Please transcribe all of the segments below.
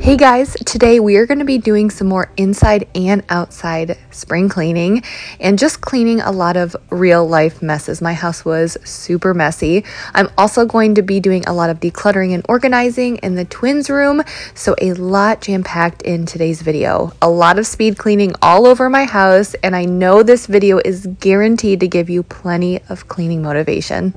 Hey guys, today we are going to be doing some more inside and outside spring cleaning and just cleaning a lot of real life messes. My house was super messy. I'm also going to be doing a lot of decluttering and organizing in the twins' room, so a lot jam-packed in today's video. A lot of speed cleaning all over my house, and I know this video is guaranteed to give you plenty of cleaning motivation.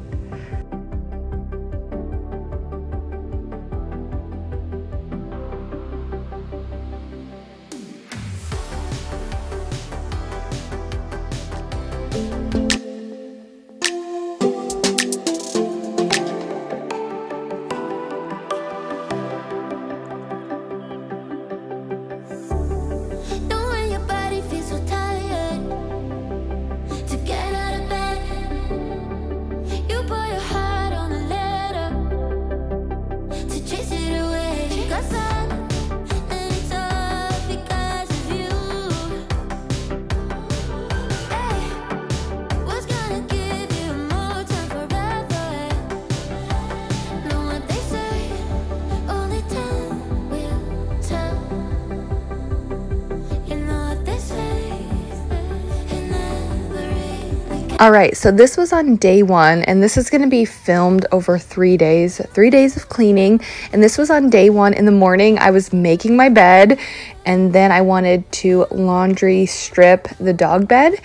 All right, so this was on day one, and this is going to be filmed over 3 days of cleaning. And this was on day one. In the morning, I was making my bed, and then I wanted to laundry strip the dog bed.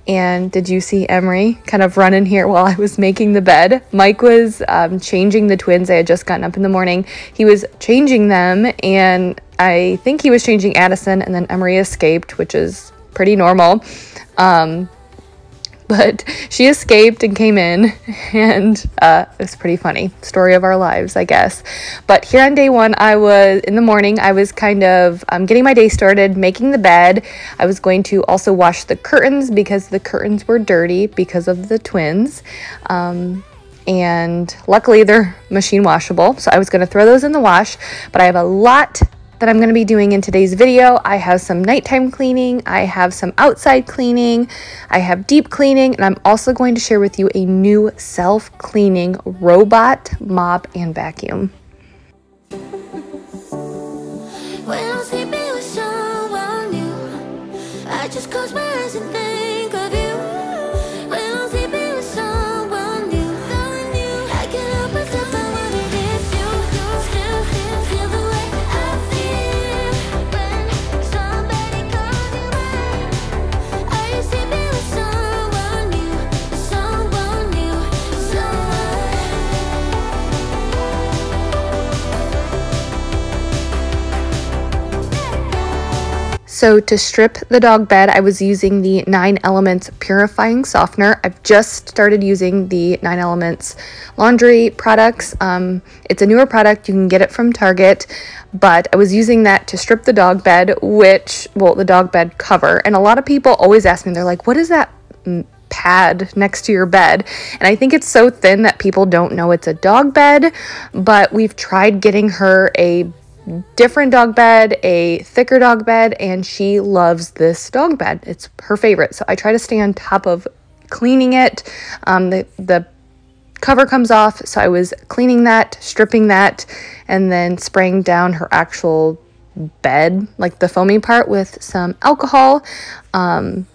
And did you see Emery kind of run in here while I was making the bed? Mike was changing the twins. I had just gotten up in the morning. He was changing them, and I think he was changing Addison, and then Emery escaped, which is pretty normal. But she escaped and came in, and it was pretty funny. Story of our lives, I guess. But here on day one, in the morning, I was kind of getting my day started, making the bed. I was going to also wash the curtains because the curtains were dirty because of the twins. And luckily, they're machine washable, so I was going to throw those in the wash. But I have a lot that I'm going to be doing in today's video. I have some nighttime cleaning, I have some outside cleaning, I have deep cleaning, and I'm also going to share with you a new self-cleaning robot mop and vacuum. When I'm sleeping with someone new, I just close my eyes and think of you. When I'm sleeping with someone new, I can't help myself, I wanna miss you. Still feel the way I feel when somebody calls you mine. Are you sleeping with someone new? Someone new, So to strip the dog bed, I was using the 9 Elements Purifying Softener. I've just started using the 9 Elements laundry products. It's a newer product. You can get it from Target, but I was using that to strip the dog bed, the dog bed cover. And a lot of people always ask me, they're like, what is that pad next to your bed? And I think it's so thin that people don't know it's a dog bed, but we've tried getting her a different dog bed, a thicker dog bed, and she loves this dog bed. It's her favorite. So I try to stay on top of cleaning it. The cover comes off, so I was cleaning that, stripping that, and then spraying down her actual bed, like the foamy part, with some alcohol. And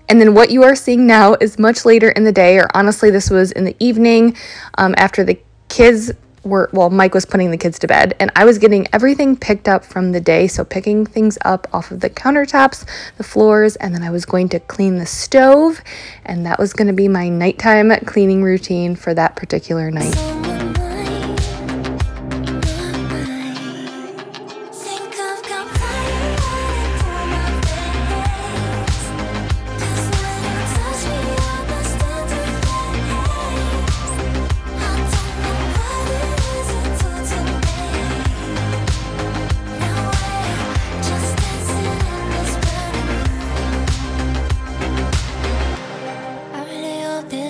then what you are seeing now is much later in the day, or honestly, this was in the evening, after the kids Mike was putting the kids to bed, and I was getting everything picked up from the day. So picking things up off of the countertops, the floors, and then I was going to clean the stove, and that was going to be my nighttime cleaning routine for that particular night.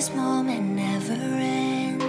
this moment never ends.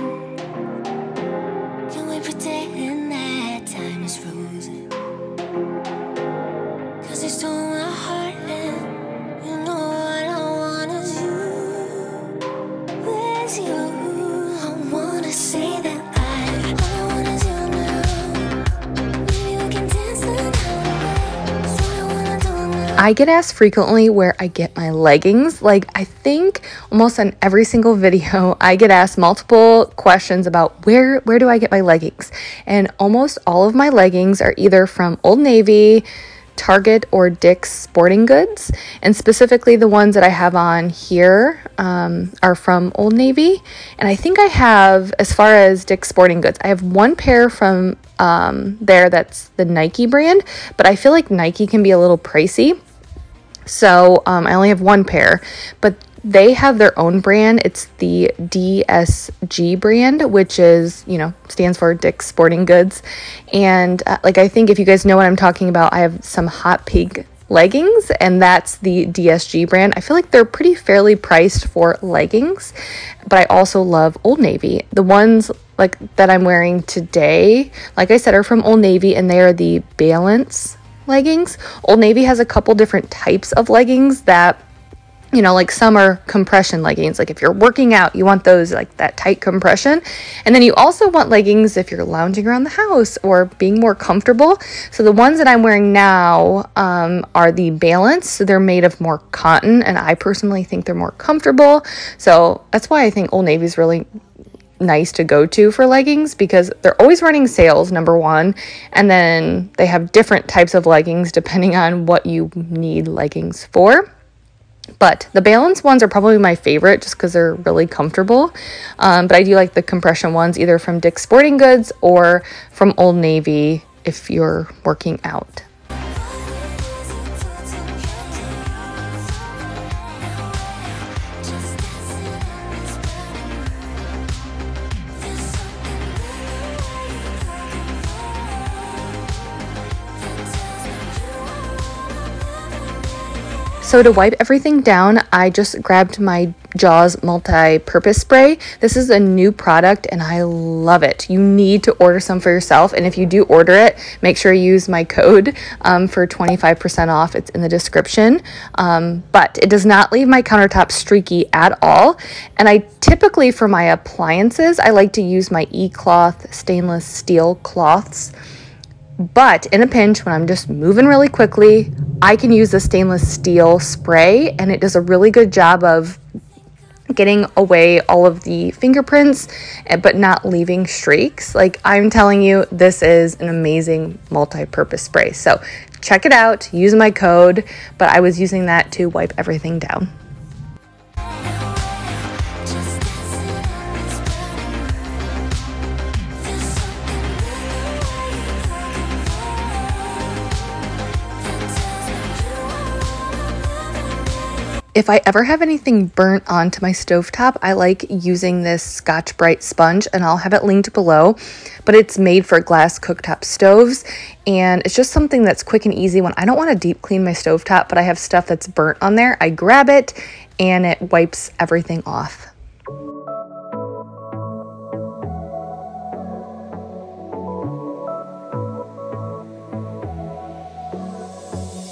I get asked frequently where I get my leggings. Like, I think almost on every single video, I get asked multiple questions about where do I get my leggings? And almost all of my leggings are either from Old Navy, Target, or Dick's Sporting Goods. And specifically the ones that I have on here are from Old Navy. And I think I have, as far as Dick's Sporting Goods, I have one pair from there that's the Nike brand, but I feel like Nike can be a little pricey. So I only have one pair, but they have their own brand. It's the DSG brand, which is, you know, stands for Dick's Sporting Goods. And like, I think if you guys know what I'm talking about, I have some hot pink leggings, and that's the DSG brand. I feel like they're pretty fairly priced for leggings, but I also love Old Navy. The ones like that I'm wearing today, like I said, are from Old Navy, and they are the Balance leggings. Old Navy has a couple different types of leggings that, you know, like some are compression leggings. Like if you're working out, you want those, like that tight compression. And then you also want leggings if you're lounging around the house or being more comfortable. So the ones that I'm wearing now are the Balance. So they're made of more cotton, and I personally think they're more comfortable. So that's why I think Old Navy is really nice to go to for leggings, because they're always running sales, number one, and then they have different types of leggings depending on what you need leggings for. But the Balance ones are probably my favorite just because they're really comfortable. But I do like the compression ones, either from Dick's Sporting Goods or from Old Navy if you're working out. So to wipe everything down, I just grabbed my Jaws multi-purpose spray. This is a new product and I love it. You need to order some for yourself, and if you do order it, make sure you use my code for 25% off. It's in the description. But it does not leave my countertop streaky at all. And I typically, for my appliances, I like to use my E-cloth stainless steel cloths. But in a pinch, when I'm just moving really quickly, I can use the stainless steel spray, and it does a really good job of getting away all of the fingerprints, but not leaving streaks. Like, I'm telling you, this is an amazing multi-purpose spray. So check it out, use my code, but I was using that to wipe everything down. If I ever have anything burnt onto my stovetop, I like using this Scotch-Brite sponge, and I'll have it linked below, but it's made for glass cooktop stoves, and it's just something that's quick and easy when I don't want to deep clean my stovetop, but I have stuff that's burnt on there. I grab it, and it wipes everything off.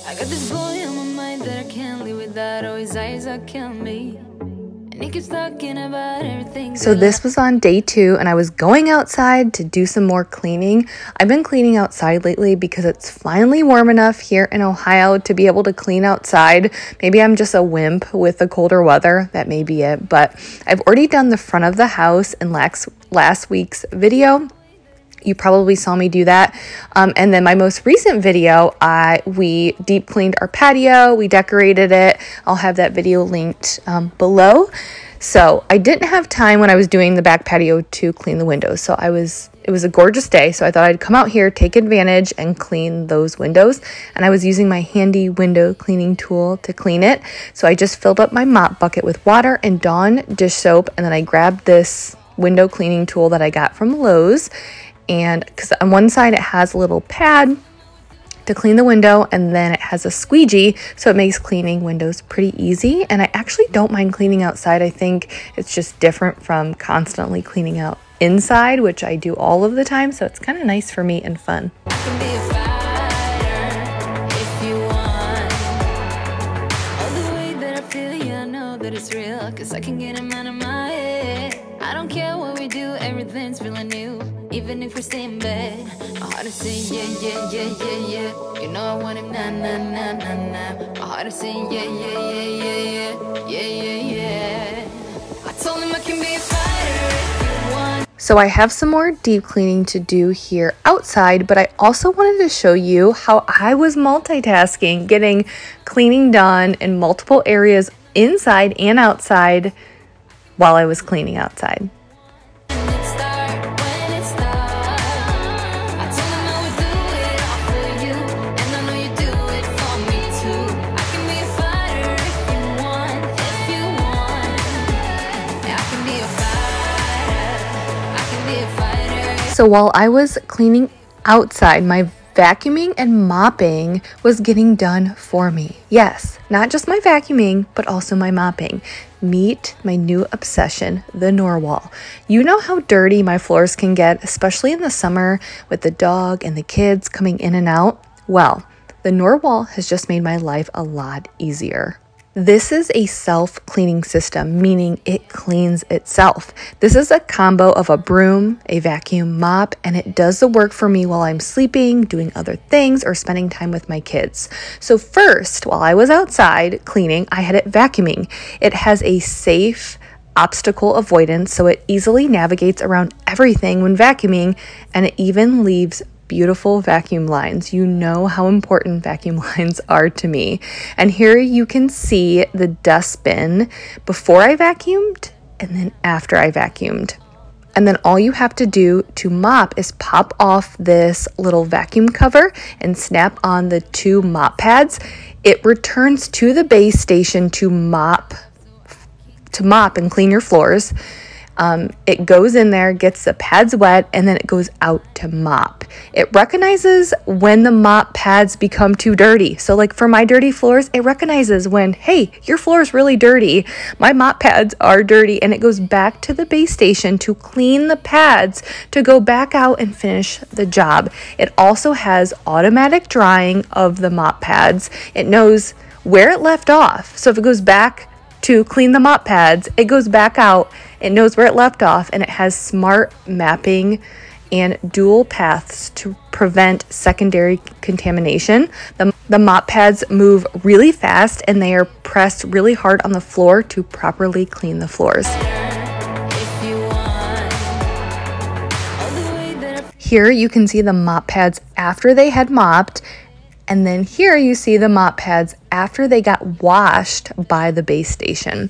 I got this boy on my mind that I can't live without. Oh, his eyes are killing me, and he keeps talking about everything. So this was on day 2, and I was going outside to do some more cleaning. I've been cleaning outside lately because it's finally warm enough here in Ohio to be able to clean outside. Maybe I'm just a wimp with the colder weather. That may be it. But I've already done the front of the house in last week's video. You probably saw me do that. And then my most recent video, we deep cleaned our patio, we decorated it. I'll have that video linked below. So I didn't have time when I was doing the back patio to clean the windows. So it was a gorgeous day. So I thought I'd come out here, take advantage, and clean those windows. And I was using my handy window cleaning tool to clean it. So I just filled up my mop bucket with water and Dawn dish soap. And then I grabbed this window cleaning tool that I got from Lowe's. And because on one side it has a little pad to clean the window, and then it has a squeegee, so it makes cleaning windows pretty easy. And I actually don't mind cleaning outside. I think it's just different from constantly cleaning out inside, which I do all of the time, so it's kind of nice for me and fun. Everything's feeling new, even if we're staying in bed. My heart is saying yeah, yeah, yeah, yeah, yeah. You know I want him, nah, nah, nah, nah, nah. started saying yeah, yeah, yeah, yeah, yeah, yeah, yeah, yeah. I told him I can be a fighter if you want. So I have some more deep cleaning to do here outside, but I also wanted to show you how I was multitasking, getting cleaning done in multiple areas inside and outside while I was cleaning outside. So while I was cleaning outside, my vacuuming and mopping was getting done for me. Yes, not just my vacuuming, but also my mopping. Meet my new obsession, the Narwal. You know how dirty my floors can get, especially in the summer with the dog and the kids coming in and out? Well, the Narwal has just made my life a lot easier. This is a self-cleaning system, meaning it cleans itself. This is a combo of a broom, a vacuum, mop, and it does the work for me while I'm sleeping, doing other things, or spending time with my kids. So first, while I was outside cleaning, I had it vacuuming. It has a safe obstacle avoidance, so it easily navigates around everything when vacuuming, and it even leaves beautiful vacuum lines. You know how important vacuum lines are to me. And here you can see the dustbin before I vacuumed and then after I vacuumed. And then all you have to do to mop is pop off this little vacuum cover and snap on the 2 mop pads. It returns to the base station to mop and clean your floors. It goes in there, gets the pads wet, and then it goes out to mop. It recognizes when the mop pads become too dirty. So like for my dirty floors, it recognizes when, hey, your floor is really dirty. My mop pads are dirty, and it goes back to the base station to clean the pads to go back out and finish the job. It also has automatic drying of the mop pads. It knows where it left off. So if it goes back to clean the mop pads, it goes back out, it knows where it left off, and it has smart mapping and dual paths to prevent secondary contamination. The mop pads move really fast and they are pressed really hard on the floor to properly clean the floors. Here you can see the mop pads after they had mopped, and then here you see the mop pads after they got washed by the base station.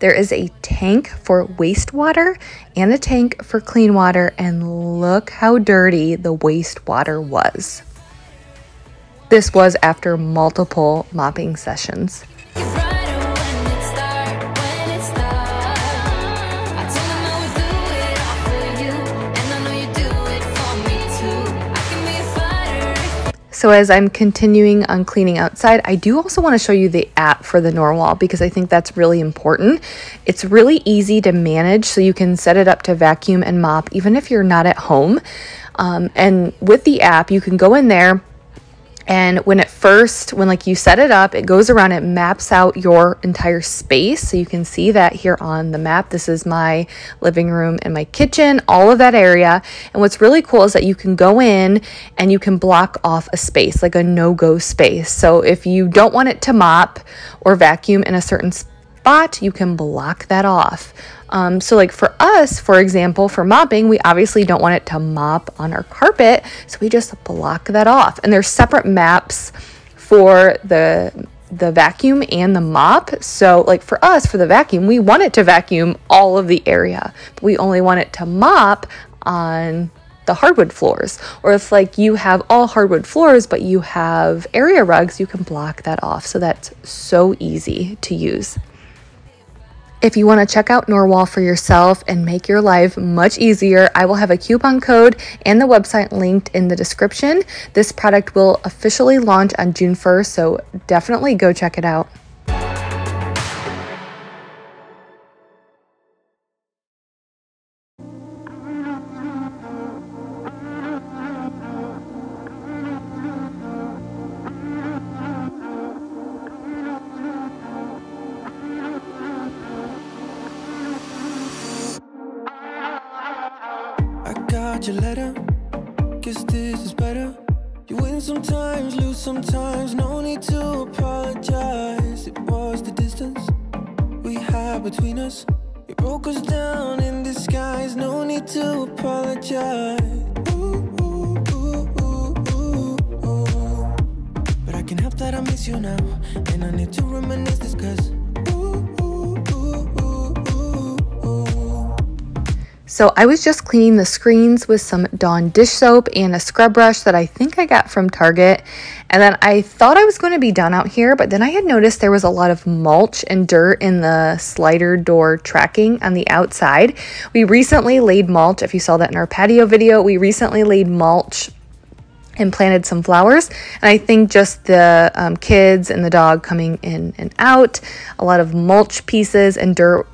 There is a tank for wastewater and a tank for clean water, and look how dirty the wastewater was. This was after multiple mopping sessions. So as I'm continuing on cleaning outside, I do also want to show you the app for the Narwal because I think that's really important. It's really easy to manage, so you can set it up to vacuum and mop even if you're not at home. And with the app, you can go in there, and when like you set it up, it goes around, it maps out your entire space. So you can see that here on the map. This is my living room and my kitchen, all of that area. And what's really cool is that you can go in and you can block off a space, like a no-go space. So if you don't want it to mop or vacuum in a certain spot, you can block that off. So like for us, for example, for mopping, we obviously don't want it to mop on our carpet, so we just block that off. And there's separate maps for the vacuum and the mop. So like for us, for the vacuum, we want it to vacuum all of the area, but we only want it to mop on the hardwood floors. Or if like you have all hardwood floors, but you have area rugs, you can block that off. So that's so easy to use. If you want to check out Narwal for yourself and make your life much easier, I will have a coupon code and the website linked in the description. This product will officially launch on June 1st, so definitely go check it out. Your letter, guess this is better. You win sometimes, lose sometimes, no need to between us. You broke us down in disguise, no need to apologize. But I can't help that I miss you now, and I need to reminisce this cause So I was just cleaning the screens with some Dawn dish soap and a scrub brush that I think I got from Target. And then I thought I was going to be done out here, but then I had noticed there was a lot of mulch and dirt in the slider door tracking on the outside. We recently laid mulch. If you saw that in our patio video, we recently laid mulch and planted some flowers. And I think just the kids and the dog coming in and out, a lot of mulch pieces and dirt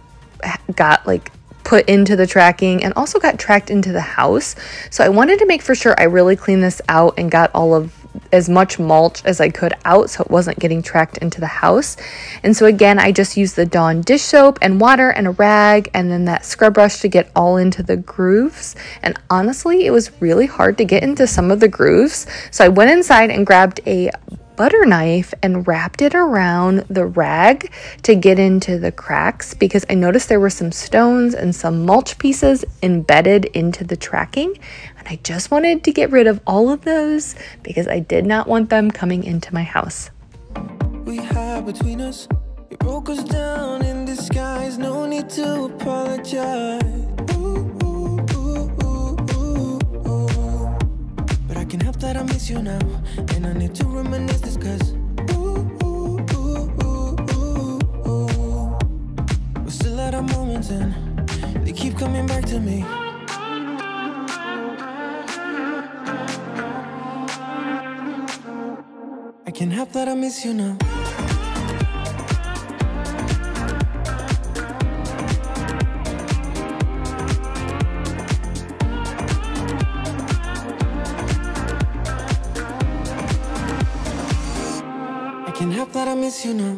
got like put into the tracking and also got tracked into the house. So I wanted to make for sure I really cleaned this out and got all of as much mulch as I could out so it wasn't getting tracked into the house. And so again, I just used the Dawn dish soap and water and a rag and then that scrub brush to get all into the grooves. And honestly, it was really hard to get into some of the grooves. So I went inside and grabbed a butter knife and wrapped it around the rag to get into the cracks because I noticed there were some stones and some mulch pieces embedded into the tracking, and I just wanted to get rid of all of those because I did not want them coming into my house. we have between us. You broke us down in disguise, no need to apologize. But I can't help that I miss you now, and I need to reminisce this cause we're still at our moments and they keep coming back to me. I can't help that I miss you now. I can't help that I miss you now.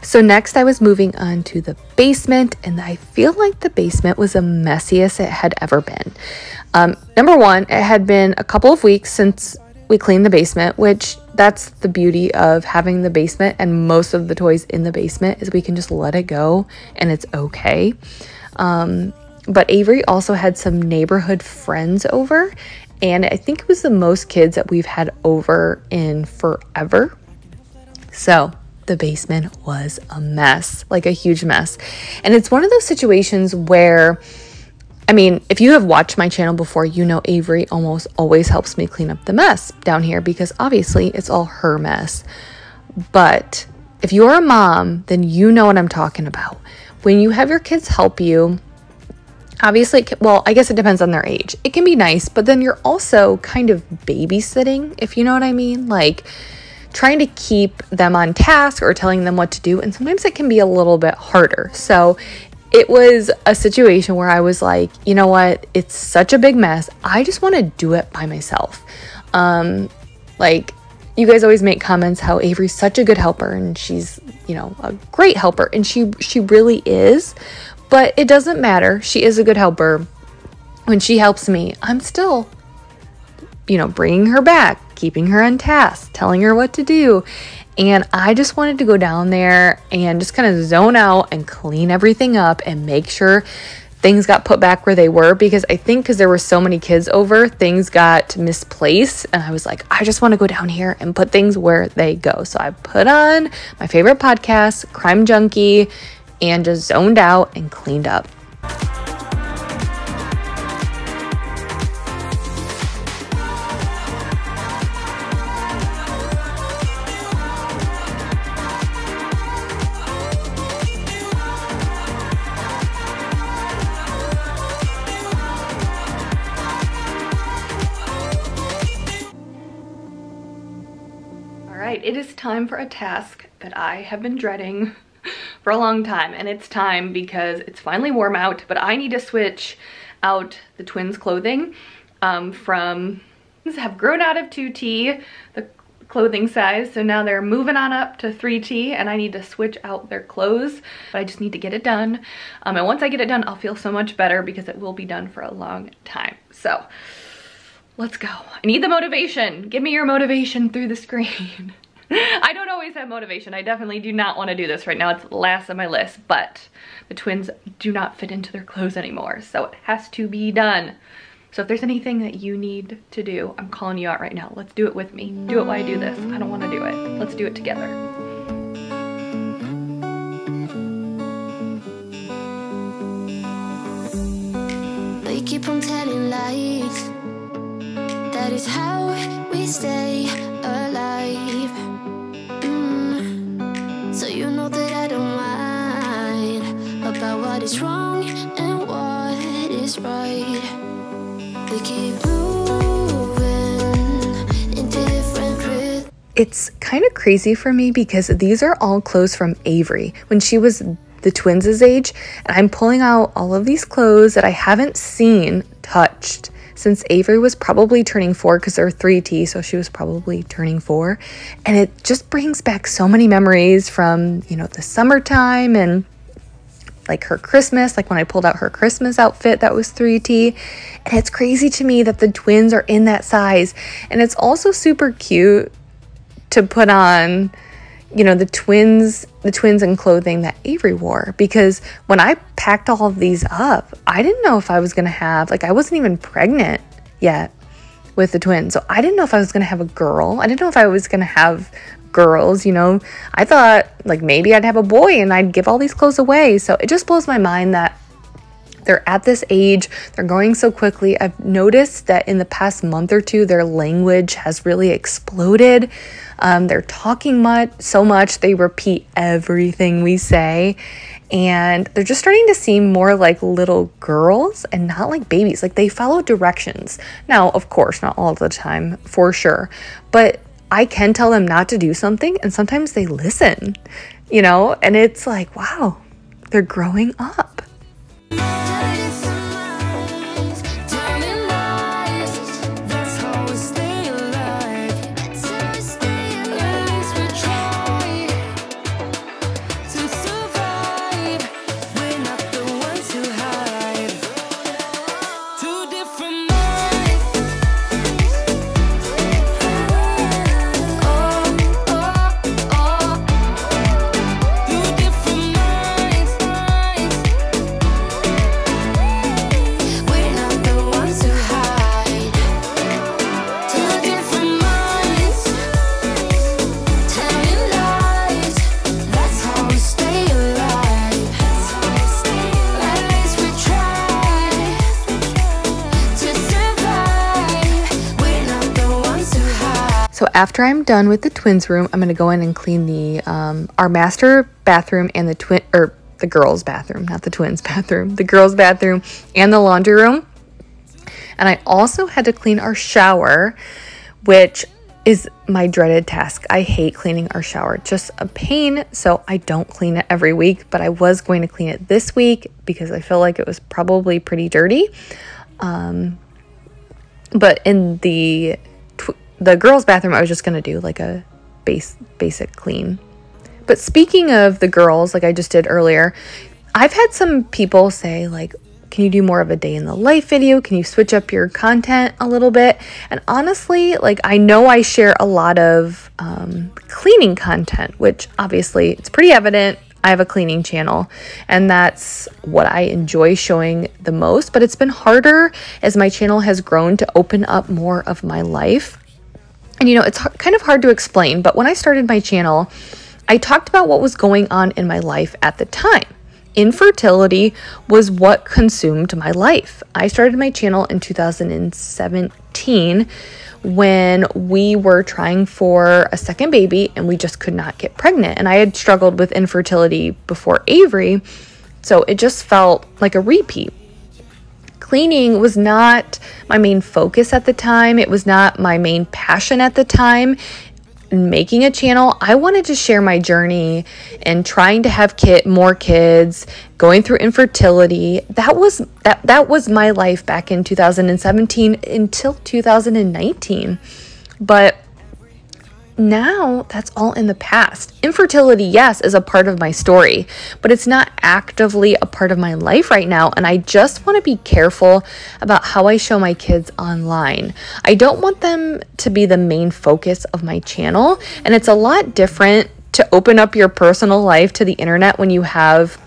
So next I was moving on to the basement, and I feel like the basement was the messiest it had ever been. Number one, it had been a couple of weeks since we cleaned the basement, which that's the beauty of having the basement and most of the toys in the basement is we can just let it go and it's okay. But Avery also had some neighborhood friends over, and I think it was the most kids that we've had over in forever. So the basement was a mess, like a huge mess. And it's one of those situations where, I mean, if you have watched my channel before, you know Avery almost always helps me clean up the mess down here because obviously it's all her mess. But if you're a mom, then you know what I'm talking about. When you have your kids help you, obviously, well, I guess it depends on their age. It can be nice, but then you're also kind of babysitting, if you know what I mean. Like, trying to keep them on task or telling them what to do, and sometimes it can be a little bit harder. So it was a situation where I was like, you know what, it's such a big mess, I just want to do it by myself. Like, you guys always make comments how Avery's such a good helper, and she's, you know, a great helper, and she really is, but it doesn't matter. She is a good helper. When she helps me, I'm still, you know, bringing her back, keeping her on task, telling her what to do. And I just wanted to go down there and just kind of zone out and clean everything up and make sure things got put back where they were, because I think because there were so many kids over, things got misplaced, and I was like, I just want to go down here and put things where they go. So I put on my favorite podcast, Crime Junkie, and just zoned out and cleaned up. It is time for a task that I have been dreading for a long time, and it's time because it's finally warm out, but I need to switch out the twins' clothing from have grown out of 2T, the clothing size, so now they're moving on up to 3T, and I need to switch out their clothes, but I just need to get it done. And once I get it done, I'll feel so much better because it will be done for a long time. So let's go. I need the motivation. Give me your motivation through the screen. I don't always have motivation. I definitely do not want to do this right now. It's last on my list, but the twins do not fit into their clothes anymore, so it has to be done. So if there's anything that you need to do, I'm calling you out right now. Let's do it with me. Do it while I do this. I don't want to do it. Let's do it together. They keep on telling lies. That is how we stay alive. So you know that I don't mind about what is wrong and what is right. They keep moving in different rhythms. It's kind of crazy for me because these are all clothes from Avery when she was the twins' age, and I'm pulling out all of these clothes that I haven't seen touched since Avery was probably turning 4, because they're 3T, so she was probably turning 4. And it just brings back so many memories from, you know, the summertime and like her Christmas, like when I pulled out her Christmas outfit that was 3T. And it's crazy to me that the twins are in that size. And it's also super cute to put on, you know, the twins in clothing that Avery wore, because when I packed all of these up, I didn't know if I was gonna have, like, I wasn't even pregnant yet with the twins, so I didn't know if I was gonna have a girl. I didn't know if I was gonna have girls, you know. I thought like maybe I'd have a boy and I'd give all these clothes away. So it just blows my mind that they're at this age, they're going so quickly. I've noticed that in the past month or two, their language has really exploded. They're talking so much, they repeat everything we say. And they're just starting to seem more like little girls and not like babies. Like, they follow directions. Now, of course, not all the time, for sure. But I can tell them not to do something, and sometimes they listen, you know? And it's like, wow, they're growing up. So after I'm done with the twins' room, I'm going to go in and clean the our master bathroom and the girls' bathroom, not the twins' bathroom, the girls' bathroom and the laundry room. And I also had to clean our shower, which is my dreaded task. I hate cleaning our shower, just a pain. So I don't clean it every week, but I was going to clean it this week because I feel like it was probably pretty dirty. But in the girls' bathroom, I was just going to do like a basic clean. But speaking of the girls, like I just did earlier, I've had some people say like, can you do more of a day in the life video? Can you switch up your content a little bit? And honestly, like, I know I share a lot of cleaning content, which obviously it's pretty evident I have a cleaning channel, and that's what I enjoy showing the most. But it's been harder as my channel has grown to open up more of my life. And, you know, it's kind of hard to explain, but when I started my channel, I talked about what was going on in my life at the time. Infertility was what consumed my life. I started my channel in 2017 when we were trying for a second baby and we just could not get pregnant. And I had struggled with infertility before Avery, so it just felt like a repeat. Cleaning was not my main focus at the time. It was not my main passion at the time. In making a channel, I wanted to share my journey and trying to have more kids, going through infertility. That was my life back in 2017 until 2019. But now that's all in the past. Infertility, yes, is a part of my story, but it's not actively a part of my life right now. And I just want to be careful about how I show my kids online. I don't want them to be the main focus of my channel. And it's a lot different to open up your personal life to the internet when you have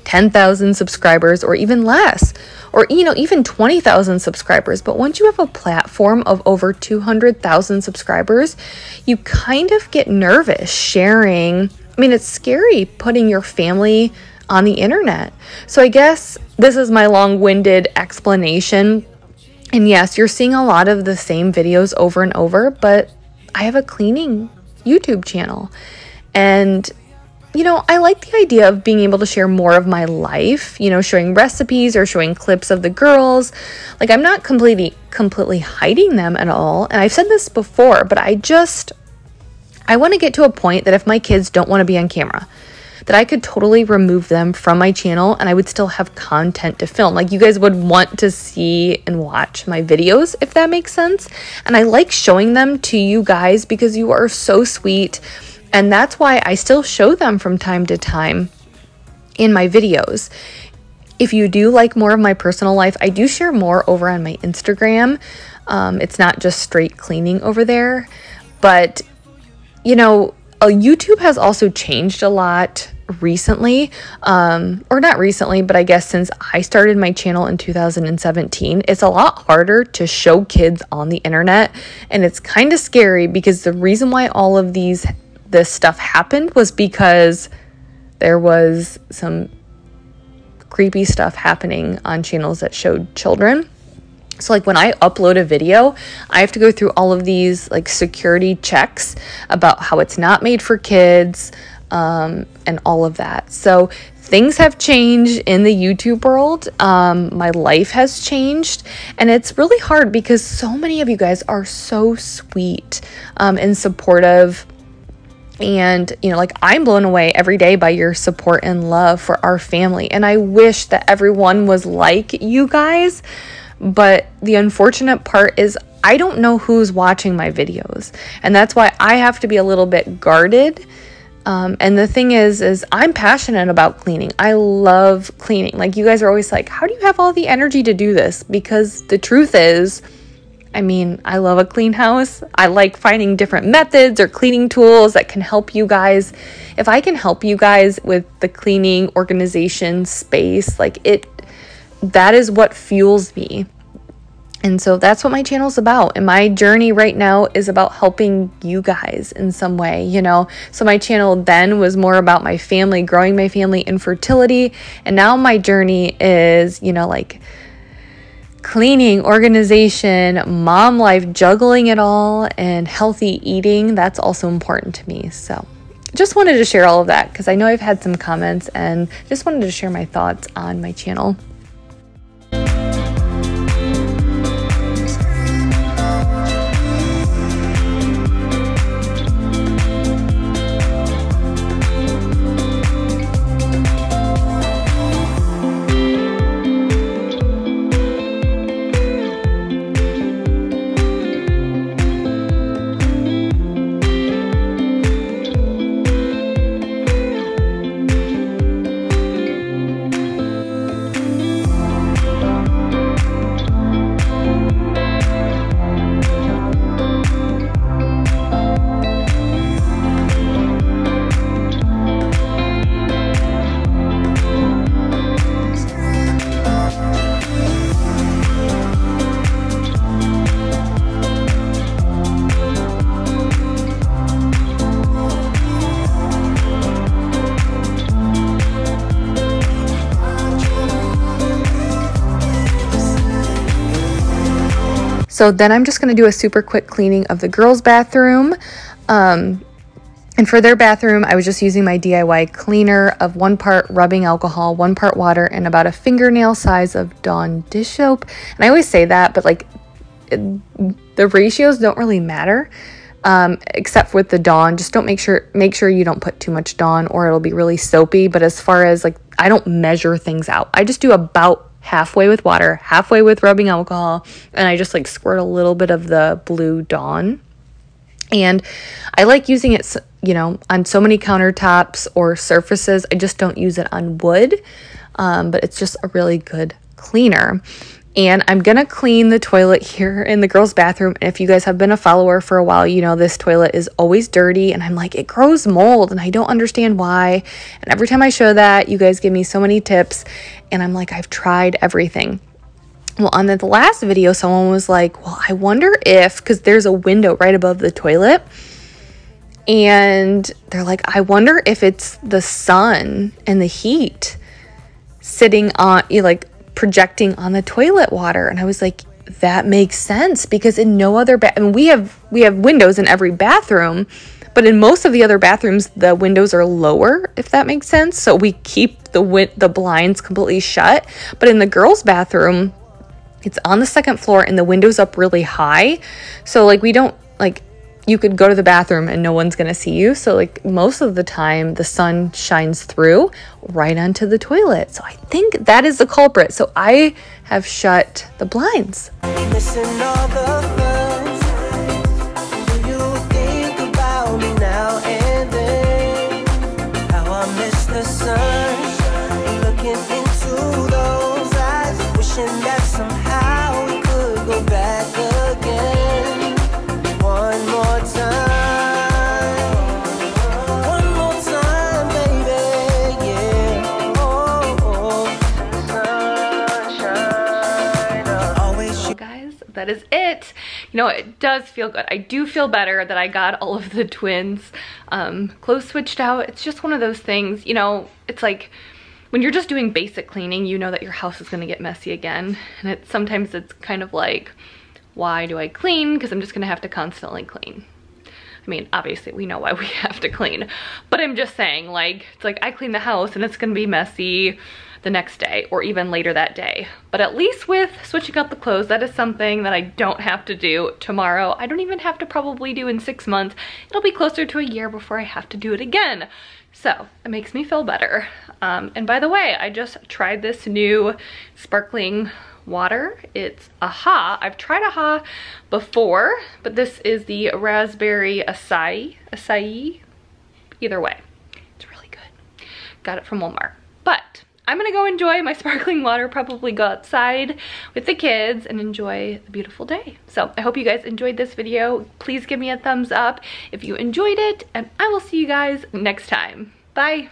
10,000 subscribers or even less, or even 20,000 subscribers. But once you have a platform of over 200,000 subscribers, you kind of get nervous sharing. I mean, it's scary putting your family on the internet. So I guess this is my long-winded explanation. And yes, you're seeing a lot of the same videos over and over, but I have a cleaning YouTube channel. And I like the idea of being able to share more of my life, showing recipes or showing clips of the girls. Like, I'm not completely hiding them at all. And I've said this before, but I want to get to a point that if my kids don't want to be on camera, that I could totally remove them from my channel and I would still have content to film. Like, you guys would want to see and watch my videos, if that makes sense. And I like showing them to you guys because you are so sweet. And that's why I still show them from time to time in my videos. If you do like more of my personal life, I do share more over on my Instagram. It's not just straight cleaning over there. But, YouTube has also changed a lot recently. Or not recently, but I guess since I started my channel in 2017, it's a lot harder to show kids on the internet. And it's kind of scary because the reason why all of this stuff happened was because there was some creepy stuff happening on channels that showed children. So like when I upload a video, I have to go through all of these like security checks about how it's not made for kids, and all of that. So things have changed in the YouTube world. My life has changed, and it's really hard because so many of you guys are so sweet, and supportive. And, I'm blown away every day by your support and love for our family. And I wish that everyone was like you guys. But the unfortunate part is I don't know who's watching my videos. And that's why I have to be a little bit guarded. And the thing is I'm passionate about cleaning. I love cleaning. Like, you guys are always like, how do you have all the energy to do this? Because the truth is, I love a clean house. I like finding different methods or cleaning tools that can help you guys. If I can help you guys with the cleaning, organization, space, that is what fuels me. And so that's what my channel's about. And my journey right now is about helping you guys in some way, So my channel then was more about my family, growing my family, infertility. And now my journey is, cleaning, organization, mom life, juggling it all, and healthy eating. That's also important to me. So just wanted to share all of that because I know I've had some comments and just wanted to share my thoughts on my channel. So then I'm just going to do a super quick cleaning of the girls' bathroom. And for their bathroom, I was just using my DIY cleaner of 1 part rubbing alcohol, 1 part water, and about a fingernail size of Dawn dish soap. And I always say that, but the ratios don't really matter, except with the Dawn. Just make sure you don't put too much Dawn or it'll be really soapy. But as far as I don't measure things out. I just do about halfway with water, halfway with rubbing alcohol, and I just squirt a little bit of the blue Dawn. And I like using it, you know, on so many countertops or surfaces. I just don't use it on wood, but it's just a really good cleaner. And I'm going to clean the toilet here in the girls' bathroom. And if you guys have been a follower for a while, you know this toilet is always dirty. And I'm like, it grows mold and I don't understand why. And every time I show that, you guys give me so many tips. And I'm like, I've tried everything. Well, on the last video, someone was like, well, I wonder if, because there's a window right above the toilet. And they're like, I wonder if it's the sun and the heat sitting on, like, projecting on the toilet water. And I was like, that makes sense, because in no other I mean, we have windows in every bathroom, but in most of the other bathrooms the windows are lower, if that makes sense. So we keep the blinds completely shut. But in the girls' bathroom, it's on the second floor and the window's up really high. So like we don't, like, you could go to the bathroom and no one's gonna see you. So like most of the time the sun shines through right onto the toilet. So I think that is the culprit. So I have shut the blinds. Missing all the things. Do you think about me now and then? How I miss the sun, looking into those eyes, wishing that somehow we could go back again. One more time, baby, yeah. Oh, sunshine, always. Guys, that is it. You know, it does feel good. I do feel better that I got all of the twins clothes switched out. It's just one of those things, you know, it's like when you're just doing basic cleaning, you know that your house is gonna get messy again. And sometimes it's kind of like, why do I clean? Because I'm just gonna have to constantly clean. I mean, obviously we know why we have to clean, but I'm just saying, like, it's like I clean the house and it's gonna be messy the next day or even later that day. But at least with switching out the clothes, that is something that I don't have to do tomorrow. I don't even have to probably do in 6 months. It'll be closer to a year before I have to do it again. So it makes me feel better. And by the way, I just tried this new sparkling water. It's AHA. I've tried AHA before, but this is the raspberry acai. Either way, it's really good. Got it from Walmart. But I'm gonna go enjoy my sparkling water, probably go outside with the kids and enjoy the beautiful day. So I hope you guys enjoyed this video. Please give me a thumbs up if you enjoyed it, and I will see you guys next time. Bye.